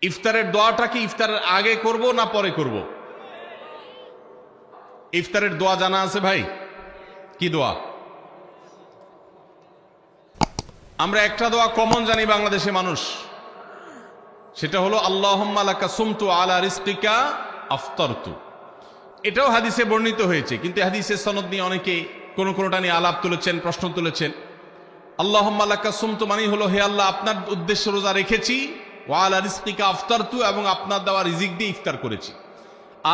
ইফতারের দোয়াটা কি ইফতারের আগে করব না পরে করব? ইফতারের দোয়া জানা আছে ভাই? কি দোয়া? আমরা একটা দোয়া কমন জানি বাংলাদেশে মানুষ, সেটা হলো আল্লাহুম্মা লাকা সুমতু আলা রিজকিকা আফতারতু। এটাও হাদিসে বর্ণিত হয়েছে, কিন্তু হাদিসের সনদ নিয়ে অনেকে কোনটা নিয়ে আলাপ তুলেছেন, প্রশ্ন তুলেছেন। আল্লাহুম্মা লাকা সুমতু মানে হলো, হে আল্লাহ, আপনার উদ্দেশ্যে রোজা রেখেছি, ওয়া আলা রিজকিকা আফতারতু, এবং আপনার দেওয়া রিজিক দিয়ে ইফতার করেছি।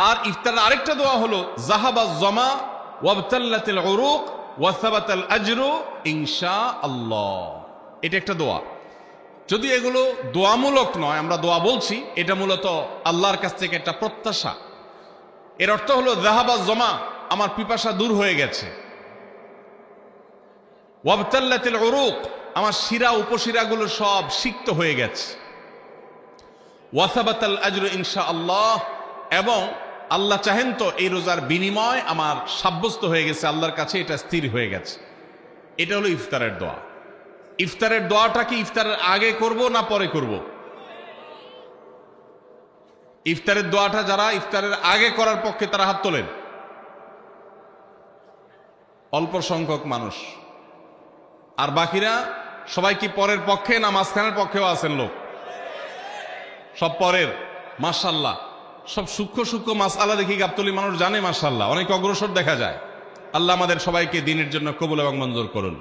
আর ইফতারের আরেকটা দোয়া হলো যাহাবাজ জামা ওয়াবতাল্লাতিল উরুক ওয়া সাবাতাল আজরু ইনশাআল্লাহ। এটা একটা দোয়া। যদি এগুলো দোয়ামূলক নয়, আমরা দোয়া বলছি, এটা মূলত আল্লাহর কাছ থেকে একটা প্রত্যাশা। এর অর্থ হলো যাহাবাজ জামা, আমার পিপাসা দূর হয়ে গেছে। ওয়াবতাল্লাতিল উরুক, আমার শিরা উপশিরাগুলো সব সিক্ত হয়ে গেছে। ওয়া সাবাতাল আজরু ইনশাআল্লাহ, এবং আল্লাহ চাহেন তো এই রোজার বিনিময় আমার সাব্যস্ত হয়ে গেছে আল্লাহর কাছে, এটা স্থির হয়ে গেছে। এটা হলো ইফতারের দোয়া। ইফতারের দোয়াটা কি ইফতারের আগে করব না পরে করব? ইফতারের দোয়াটা যারা ইফতারের আগে করার পক্ষে তারা হাত তোলেন। অল্প সংখ্যক মানুষ। আর বাকিরা সবাই কি পরের পক্ষে না মাঝখানের পক্ষেও আছেন লোক? সব পরের। মাশাআল্লাহ, সব সূক্ষ্ম সূক্ষ্ম মাসআলা দেখি গাবতলী মানুষ জানে, মাশাআল্লাহ, অনেক অগ্রসর দেখা যায়। আল্লাহ আমাদের সবাইকে দিনের জন্য কবুল এবং মঞ্জুর করুন,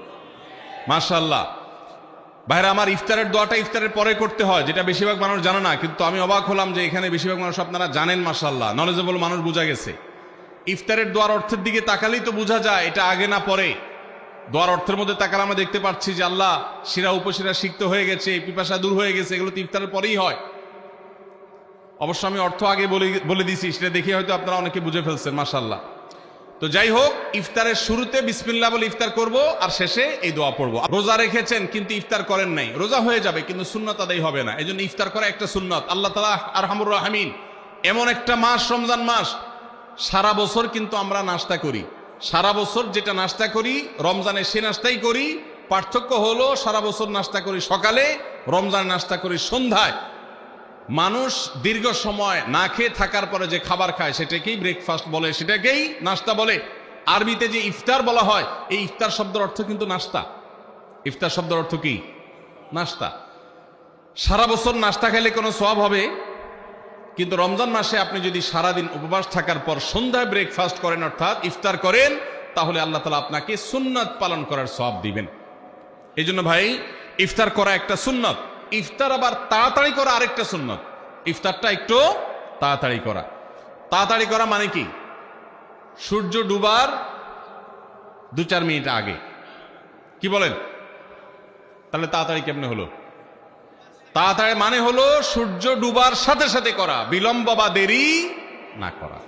মাশাআল্লাহ। ভাইরা আমার, ইফতারের দোয়াটা ইফতারের পরে করতে হয়, যেটা বেশিরভাগ মানুষ জানে না, কিন্তু আমি অবাক হলাম যে এখানে বেশিরভাগ মানুষ আপনারা জানেন, মাশাআল্লাহ, নলেজেবল মানুষ, বোঝা গেছে। ইফতারের দোয়ার অর্থের দিকে তাকালেই তো বোঝা যায় এটা আগে না পরে। দোয়ার অর্থের মধ্যে তাকালে আমরা দেখতে পাচ্ছি যে আল্লাহ শিরা উপশিরা সিক্ত হয়ে গেছে, পিপাসা দূর হয়ে গেছে, এগুলো তো ইফতারের পরেই হয়। অবশ্য আমি অর্থ আগে বলে দিছি, সেটা দেখে হয়তো আপনারা অনেকে বুঝে ফেলছেন, মাশাআল্লাহ। তো যাই হোক, ইফতারের শুরুতে বিসমিল্লাহ বলে ইফতার করব, আর শেষে এই দোয়া পড়বো। রোজা রেখেছেন কিন্তু ইফতার করেন নাই, রোজা হয়ে যাবে কিন্তু সুন্নাত আদায় হবে না। এই জন্য ইফতার করা একটা সুন্নাত। আল্লাহ তাআলা আরহামুর রাহিমিন, এমন একটা মাস রমজান মাস, সারা বছর কিন্তু আমরা নাস্তা করি। সারা বছর যেটা নাস্তা করি রমজানে সে নাস্তাই করি। পার্থক্য হলো সারা বছর নাস্তা করি সকালে, রমজান নাস্তা করি সন্ধ্যায়। মানুষ দীর্ঘ সময় না খেয়ে থাকার পরে যে খাবার খায় সেটাকেই ব্রেকফাস্ট বলে, সেটাকেই নাস্তা বলে। আরবিতে যে ইফতার বলা হয়, এই ইফতার শব্দের অর্থ কিন্তু নাস্তা। ইফতার শব্দের অর্থ কি? নাস্তা। সারা বছর নাস্তা খেলে কোনো সওয়াব হবে, কিন্তু রমজান মাসে আপনি যদি সারাদিন উপবাস থাকার পর সন্ধ্যায় ব্রেকফাস্ট করেন, অর্থাৎ ইফতার করেন, তাহলে আল্লাহ তাআলা আপনাকে সুন্নাত পালন করার সওয়াব দিবেন। এই জন্য ভাই, ইফতার করা একটা সুন্নাত। ইফতার আবার তাড়াতাড়ি করা আরেকটা সুন্নাত। ইফতারটা একটু তাড়াতাড়ি করা। তাড়াতাড়ি করা মানে কি? সূর্য ডুবার 2-4 মিনিট আগে। কি বলেন? তাহলে তাড়াতাড়ি কেমনে হলো? তাড়াতাড়ি মানে হলো সূর্য ডুবার সাথে সাথে করা, বিলম্ব বা দেরি না করা।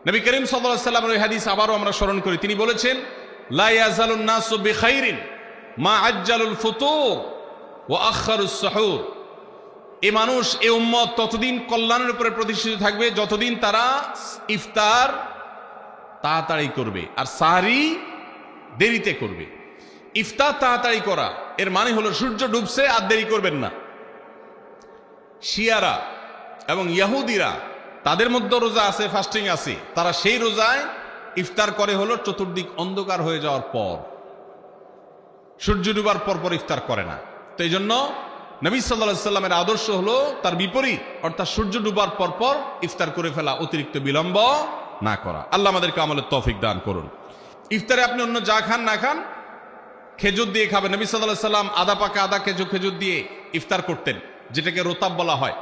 নবী করিম সাল্লাল্লাহু আলাইহি ওয়াসাল্লামের ওই হাদিস আবারও আমরা স্মরণ করি। তিনি বলেছেন, লা ইয়াজালুন নাসু বিখাইরিন মা আজ্জালুল ফুতুর ওয়া আখারুস সুহুর। এই মানুষ, এই উম্মত ততদিন কল্যাণের উপরে প্রতিষ্ঠিত থাকবে যতদিন তারা ইফতার তাড়াতাড়ি করবে আর সাহরি দেরিতে করবে। ইফতার তাড়াতাড়ি করা এর মানে হলো সূর্য ডুবছে আর দেরি করবেন না। শিয়ারা এবং ইহুদিরা, তাদের মধ্যে রোজা আছে, ফাস্টিং আছে, তারা সেই রোজায় ইফতার করে হলো চতুর্দিক অন্ধকার হয়ে যাওয়ার পর, সূর্য ডুবার পর পর ইফতার করে না। তো এই জন্য নবী সাল্লাল্লাহু আলাইহি সাল্লামের আদর্শ হলো তার বিপরীত, অর্থাৎ সূর্য ডুবার পর পর ইফতার করে ফেলা, অতিরিক্ত বিলম্ব না করা। আল্লাহ আমাদেরকে আমলের তৌফিক দান করুন। ইফতারে আপনি অন্য যা খান না খান, খেজুর দিয়ে খাবেন। নবী সাল্লাল্লাহু আলাইহি সাল্লাম আদা পাকা আদা খেজুর দিয়ে ইফতার করতেন, যেটাকে রোতাব বলা হয়।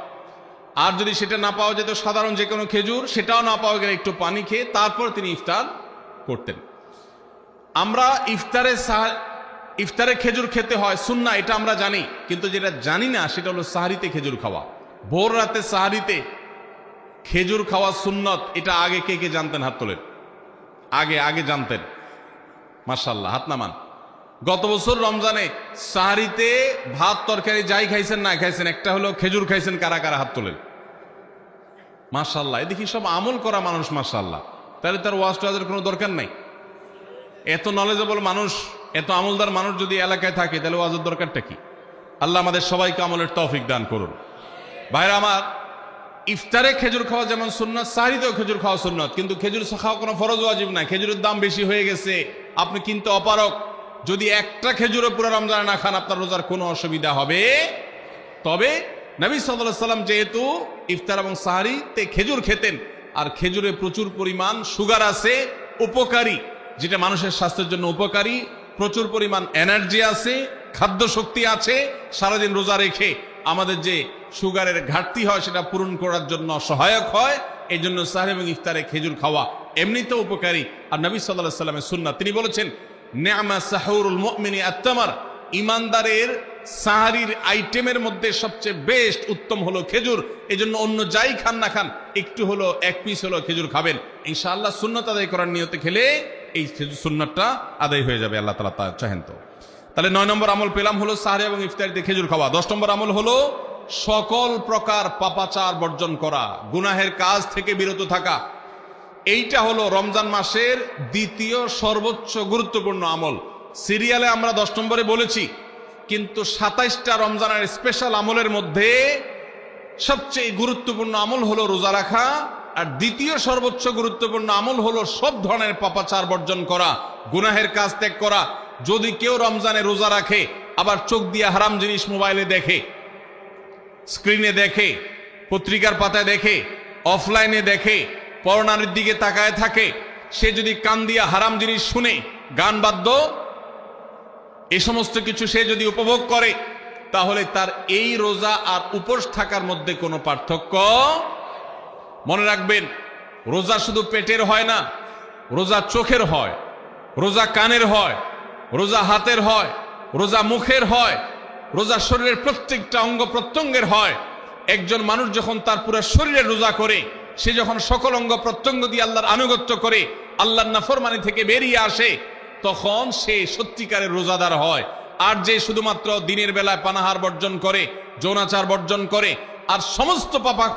আর যদি সেটা না পাওয়া যেত, সাধারণ যে কোনো খেজুর, সেটাও না পাওয়া গেলে একটু পানি খেয়ে তারপর তিনি ইফতার করতেন। আমরা ইফতারে খেজুর খেতে হয় সুন্নাহ, এটা আমরা জানি, কিন্তু যেটা জানি না সেটা হলো সাহরিতে খেজুর খাওয়া। ভোর রাতে সাহরিতে খেজুর খাওয়া সুন্নত। এটা আগে কে কে জানতেন? হাত তোলেন। আগে জানতেন? মাশাআল্লাহ, হাত নামান। গত বছর রমজানে সাহরিতে ভাত তরকারি যাই খাইছেন না খাইছেন, একটা হলো খেজুর খাইছেন, কারা কারা হাত তোলেন? মাশাআল্লাহ, এদিকে সব আমল করা মানুষ, মাশাআল্লাহ। তাহলে তার ওয়াজ টোয়াজের কোনো দরকার নাই। এত নলেজেবল মানুষ, এত আমলদার মানুষ যদি এলাকায় থাকে, তাহলে ওয়াজের দরকারটা কি? আল্লাহ আমাদের সবাইকে আমলের তৌফিক দান করুন। ভাইরা আমার, ইফতারে খেজুর খাওয়া যেমন সুন্নত, সাহরিতেও খেজুর খাওয়া সুন্নত, কিন্তু খেজুর খাওয়া কোনো ফরজ ওয়াজিব না। খেজুরের দাম বেশি হয়ে গেছে, আপনি কিন্তু অপারক, যদি একটা খেজুরও পুরো রমজানে না খান আপনার রোজার কোনো অসুবিধা হবে। তবে নবী সাল্লাল্লাহু আলাইহি ওয়াসাল্লাম যেহেতু ইফতার এবং সাহরিতে খেজুর খেতেন, আর খেজুরে প্রচুর পরিমাণ সুগার আছে, উপকারী, যেটা মানুষের স্বাস্থ্যের জন্য উপকারী, প্রচুর পরিমাণ এনার্জি আছে, খাদ্য শক্তি আছে, সারাদিন রোজা রেখে আমাদের যে সুগারের ঘাটতি হয় সেটা পূরণ করার জন্য সহায়ক হয়। এই জন্য সাহরি এবং ইফতারে খেজুর খাওয়া এমনিতেও উপকারী। আর নবী সাল্লাল্লাহু আলাইহি ওয়াসাল্লামের সুন্নাত, তিনি বলেছেন নি'মা সাহুরুল মুমিনি আত-তামার, ইমানদারের সাহারির আইটেমের মধ্যে সবচেয়ে বেস্ট উত্তম হলো খেজুর। এই জন্য অন্য যাই খান না খান একটু হলো, এক পিস হলো খেজুর খাবেন, ইনশাআল্লাহ সুন্নাত আদায় করার নিয়তে খেলে এই সুন্নাতটা আদায় হয়ে যাবে, আল্লাহ তাআলা তা চাহেন তো। তাহলে 9 নম্বর আমল পেলাম হলো সাহরি এবং ইফতারিতে খেজুর খাওয়া। 10 নম্বর আমল হলো সকল প্রকার পাপাচার বর্জন করা, গুনাহের কাজ থেকে বিরত থাকা। এইটা হলো রমজান মাসের দ্বিতীয় সর্বোচ্চ গুরুত্বপূর্ণ আমল। সিরিয়ালে আমরা 10 নম্বরে বলেছি, কিন্তু 27টা রমজানের স্পেশাল আমলের মধ্যে সবচেয়ে গুরুত্বপূর্ণ আমল হলো রোজা রাখা, আর দ্বিতীয় সর্বোচ্চ গুরুত্বপূর্ণ আমল হলো সব ধরনের পাপাচার বর্জন করা, গুনাহের কাজ ত্যাগ করা। যদি কেউ রমজানে রোজা রাখে আবার চোখ দিয়ে হারাম জিনিস মোবাইলে দেখে, স্ক্রিনে দেখে, পত্রিকার পাতায় দেখে, অফলাইনে দেখে, পরনারীর দিকে তাকায় থাকে, সে যদি কান দিয়া হারাম জিনিস শুনে, গান বাদ্য এই সমস্ত কিছু সে যদি উপভোগ করে, তাহলে তার এই রোজা আর উপোস থাকার মধ্যে কোনো পার্থক্য। মনে রাখবেন, রোজা শুধু পেটের হয় না, রোজা চোখের হয়, রোজা কানের হয়, রোজা হাতের হয়, রোজা মুখের হয়, রোজা শরীরের প্রত্যেকটা অঙ্গ প্রত্যঙ্গের হয়। একজন মানুষ যখন তার পুরো শরীরে রোজা করে, সে যখন সকল অঙ্গ প্রত্যঙ্গ দিয়ে আল্লাহর আনুগত্য করে, আল্লাহর নাফরমানি থেকে বেরিয়ে আসে, তখন সে সত্যিকারের রোজাদার হয়। আর যে শুধুমাত্র দিনের বেলায় পানাহার বর্জন করে, যৌনাচার বর্জন করে, আর সমস্ত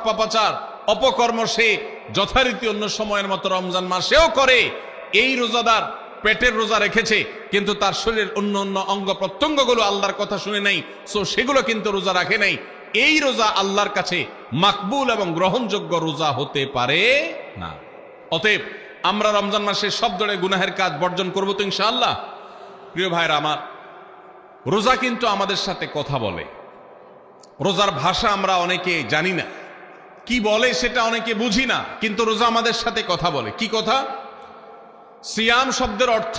পাপাচার অপকর্ম সে যথারীতি অন্য সময়ের মতো রমজান মাসেও করে, এই রোজাদার পেটের রোজা রেখেছে কিন্তু তার শরীরের অন্য অন্য অঙ্গ প্রত্যঙ্গগুলো আল্লাহর কথা শুনে নাই, সো সেগুলো কিন্তু রোজা রাখে নাই। এই রোজা আল্লাহর কাছে মাকবুল এবং গ্রহণযোগ্য রোজা হতে পারে না। অতএব আমরা রমজান মাসে সব ধরনের গুনাহের কাজ বর্জন করবো তো ইনশাআল্লাহ। প্রিয় ভাইরা আমার, রোজা কিন্তু আমাদের সাথে কথা বলে। রোজার ভাষা আমরা অনেকে জানি না, কি বলে সেটা অনেকে বুঝি না, কিন্তু রোজা আমাদের সাথে কথা বলে। কি কথা? সিয়াম শব্দের অর্থ,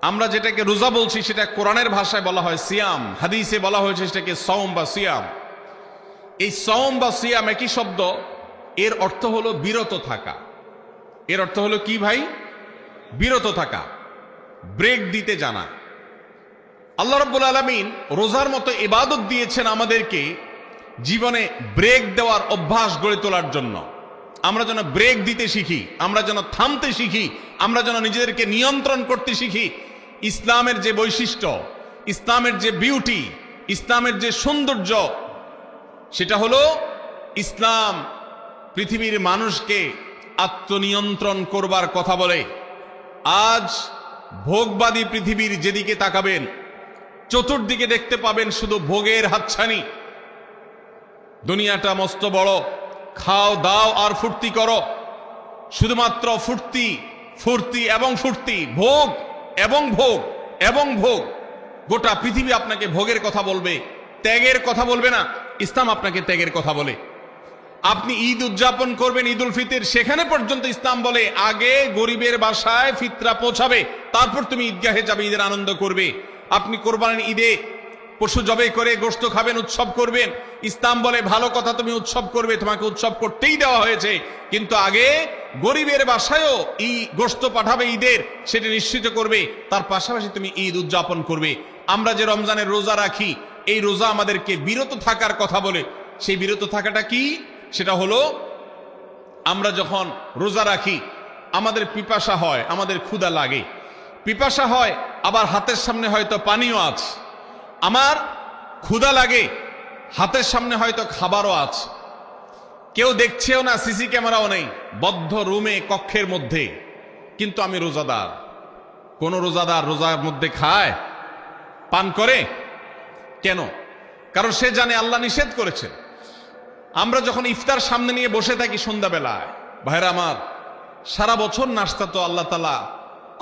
আমরা যেটাকে রোজা বলছি সেটা কোরআনের ভাষায় বলা হয় সিয়াম, হাদিসে বলা হয়েছে সেটাকে সওম বা সিয়াম। এই সওম বা সিয়াম একই শব্দ, এর অর্থ হলো বিরত থাকা। এর অর্থ হলো কি ভাই? বিরত থাকা, ব্রেক দিতে জানা। আল্লাহ রাব্বুল আলামিন রোজার মতো ইবাদত দিয়েছেন আমাদেরকে জীবনে ব্রেক দেওয়ার অভ্যাস গড়ে তোলার জন্য। আমরা যেন ব্রেক দিতে শিখি, আমরা যেন থামতে শিখি, আমরা যেন নিজেদেরকে নিয়ন্ত্রণ করতে শিখি। ইসলামের যে বৈশিষ্ট্য, ইসলামের যে বিউটি, ইসলামের যে সৌন্দর্য, সেটা হলো ইসলাম পৃথিবীর মানুষকে আত্মনিয়ন্ত্রণ করবার কথা বলে। আজ ভোগবাদী পৃথিবীর যেদিকে তাকাবেন, চতুর্দিকে দেখতে পাবেন শুধু ভোগের হাতছানি। দুনিয়াটা মস্ত বড়, খাও দাও আর ফুর্তি করো, শুধুমাত্র ফুর্তি ফুর্তি এবং ফুর্তি, ভোগ এবং ভোগ এবং ভোগ। গোটা পৃথিবী আপনাকে ভোগের কথা বলবে, ত্যাগের কথা বলবে না। ইসলাম আপনাকে ত্যাগের কথা বলে। আপনি ঈদ উদযাপন করবেন, ঈদ উল ফিতর, সেখানে পর্যন্ত ইসলাম বলে আগে গরিবের বাসায় ফিতরা পৌঁছাবে, তারপর তুমি ঈদগাহে যাবে, ঈদের আনন্দ করবে। আপনি কোরবানির ঈদে পশু জবাই করে গোশত খাবেন, উৎসব করবেন। ইসলাম বলে ভালো কথা, তুমি উৎসব করবে, তোমাকে উৎসব করতেই দেওয়া হয়েছে, কিন্তু আগে গরিবের বাসায়ও গোশত পাঠাবে ঈদের, সেটা নিশ্চিত করবে, তার পাশাপাশি তুমি ঈদ উদযাপন করবে। আমরা যে রমজানের রোজা রাখি, এই রোজা আমাদেরকে বিরত থাকার কথা বলে। সেই বিরত থাকাটা কি? সেটা হলো আমরা যখন রোজা রাখি আমাদের পিপাসা হয়, আমাদের ক্ষুধা লাগে, পিপাসা হয়, আবার হাতের সামনে হয়তো পানিও আছে। আমার ক্ষুধা লাগে, হাতের সামনে হয়তো খাবারও আছে, কেউ দেখছেও না, সিসি ক্যামেরাও নেই, বদ্ধ রুমে কক্ষের মধ্যে, কিন্তু আমি রোজাদার। কোন রোজাদার রোজার মধ্যে খায়, পান করে? কেন? কারণ সে জানে আল্লাহ নিষেধ করেছেন। আমরা যখন ইফতার সামনে নিয়ে বসে থাকি সন্ধ্যাবেলায়, ভাইরা আমার, সারা বছর নাস্তা তো আল্লাহ তাআলা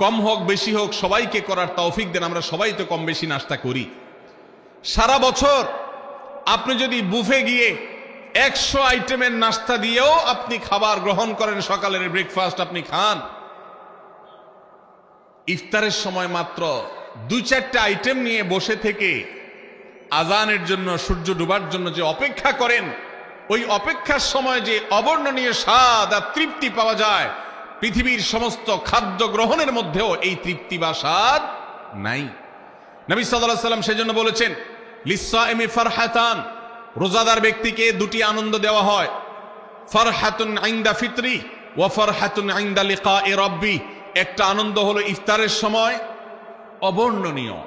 কম হোক বেশি হোক সবাইকে করার তৌফিক দেন। আমরা সবাই তো কম বেশি নাস্তা করি সারা বছর। আপনি যদি বুফে গিয়ে 100 আইটেমের নাস্তা দিয়েও আপনি খাবার গ্রহণ করেন, সকালের ব্রেকফাস্ট আপনি খান, ইফতারের সময় মাত্র 2-4টা আইটেম নিয়ে বসে থেকে আজানের জন্য, সূর্য ডুবার জন্য যে অপেক্ষা করেন, ওই অপেক্ষার সময় যে অবর্ণনীয় স্বাদ আর তৃপ্তি পাওয়া যায়, পৃথিবীর সমস্ত খাদ্য গ্রহণের মধ্যেও এই তৃপ্তি বা স্বাদ নাই। নবী সাল্লাল্লাহু আলাইহি ওয়াসাল্লাম সেজন্য বলেছেন, লিসসাইমি ফারহাতান, রোজাদার ব্যক্তিকে দুটি আনন্দ দেওয়া হয়, ফারহাতুন ইনদা ফিতরি ওয়া ফারহাতুন ইনদা লিকাই রাব্বি। একটা আনন্দ হলো ইফতারের সময়, অবর্ণনীয়,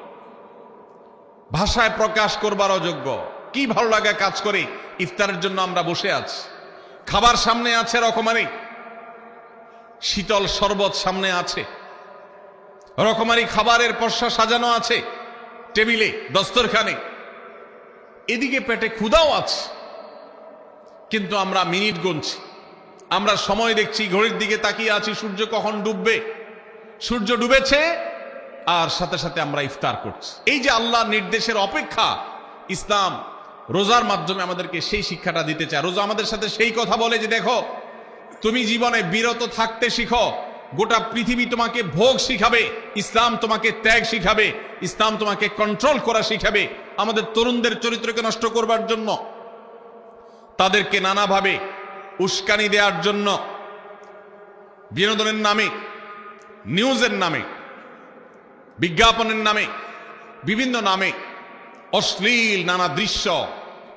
ভাষায় প্রকাশ করবার অযোগ্য। কি ভালো লাগা কাজ করে ইফতারের জন্য আমরা বসে আছি, খাবার সামনে আছে রকমারি, শীতল শরবত সামনে আছে, রকমারি খাবারের পসরা সাজানো আছে টেবিলে, দস্তরখানে, এদিকে পেটে ক্ষুধাও আছে, কিন্তু আমরা মিনিট গুনছি, আমরা সময় দেখছি, ঘড়ির দিকে তাকিয়ে আছি, সূর্য কখন ডুববে। সূর্য ডুবেছে আর সাথে সাথে আমরা ইফতার করছি। এই যে আল্লাহর নির্দেশের অপেক্ষা, ইসলাম রোজার মাধ্যমে আমাদেরকে সেই শিক্ষাটা দিতে চায়। রোজা আমাদের সাথে সেই কথা বলে যে দেখো, তুমি জীবনে বিরত থাকতে শিখো, গোটা পৃথিবী তোমাকে ভোগ শিখাবে, ইসলাম তোমাকে ত্যাগ শিখাবে, ইসলাম তোমাকে কন্ট্রোল করা শিখাবে। আমাদের তরুণদের চরিত্রকে নষ্ট করবার জন্য, তাদেরকে নানাভাবে উস্কানি দেওয়ার জন্য, বিনোদনের নামে, নিউজের নামে, বিজ্ঞাপনের নামে, বিভিন্ন নামে অশ্লীল নানা দৃশ্য,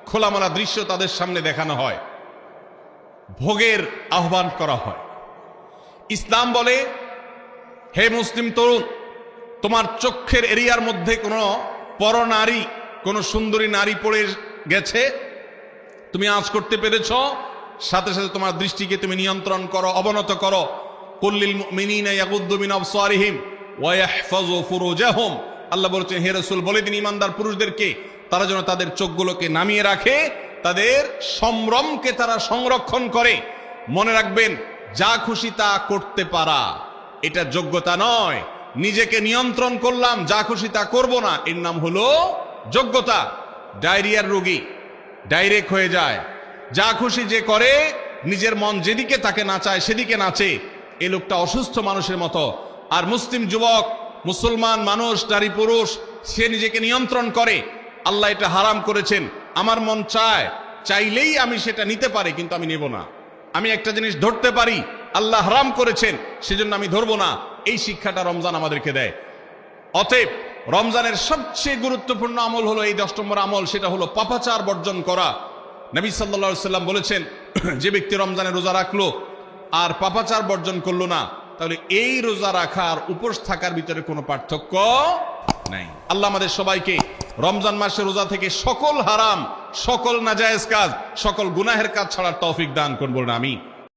খোলামেলা দৃশ্য তাদের সামনে দেখানো হয়, ভোগের আহ্বান করা হয়। ইসলাম বলে, হে মুসলিম তরুণ, তোমার চোখের এরিয়ার মধ্যে কোনো পরনারী, কোনো সুন্দরী নারী পড়ে গেছে, তুমি আঁচ করতে পেরেছ, সাথে সাথে তোমার দৃষ্টিকে তুমি নিয়ন্ত্রণ করো, অবনত করো। কুল্লিল মুমিনিনা ইয়াগুদ্দু মিন আবসারিহিম ওয়া ইয়াহফাযু ফুরুজাহুম। আল্লাহ বলেছেন, হে রাসূল বলে দিন ইমানদার পুরুষদেরকে, তারা যেন তাদের চোখগুলোকে নামিয়ে রাখে, তাদের সম্ভ্রমকে তারা সংরক্ষণ করে। মনে রাখবেন, যা খুশি তা করতে পারা এটা যোগ্যতা নয়। নিজেকে নিয়ন্ত্রণ করলাম, যা খুশি তা করব না, এর নাম হলো যোগ্যতা। ডায়রিয়ার রোগী ডাইরেক্ট হয়ে যায়, যা খুশি যে করে, নিজের মন যেদিকে তাকে নাচায় সেদিকে নাচে, এই লোকটা অসুস্থ মানুষের মতো। আর মুসলিম যুবক, মুসলমান মানুষ, নারী পুরুষ, সে নিজেকে নিয়ন্ত্রণ করে। আল্লাহ এটা হারাম করেছেন, আমার মন চায়, চাইলেই আমি সেটা নিতে পারি, কিন্তু আমি নেব না। আমি একটা জিনিস ধরতে পারি, আল্লাহ হারাম করেছেন, সেজন্য আমি ধরবো না। এই শিক্ষাটা রমজান আমাদেরকে দেয়। অতএব রমজানের সবচেয়ে গুরুত্বপূর্ণ আমল হলো এই 10 নম্বর আমল, সেটা হলো পাপাচার বর্জন করা। নবী সাল্লাল্লাহু আলাইহি ওয়াসাল্লাম বলেছেন, যে ব্যক্তি রমজানে রোজা রাখলো আর পাপাচার বর্জন করলো না, তাহলে এই রোজা রাখার উপোস থাকার ভিতরে কোনো পার্থক্য নাই। আল্লাহ আমাদের সবাইকে রমজান মাসে রোজা থেকে সকল হারাম, সকল নাজায়েজ কাজ, সকল গুনাহের কাজ ছাড়ার তৌফিক দান করুন, বলুন আমিন।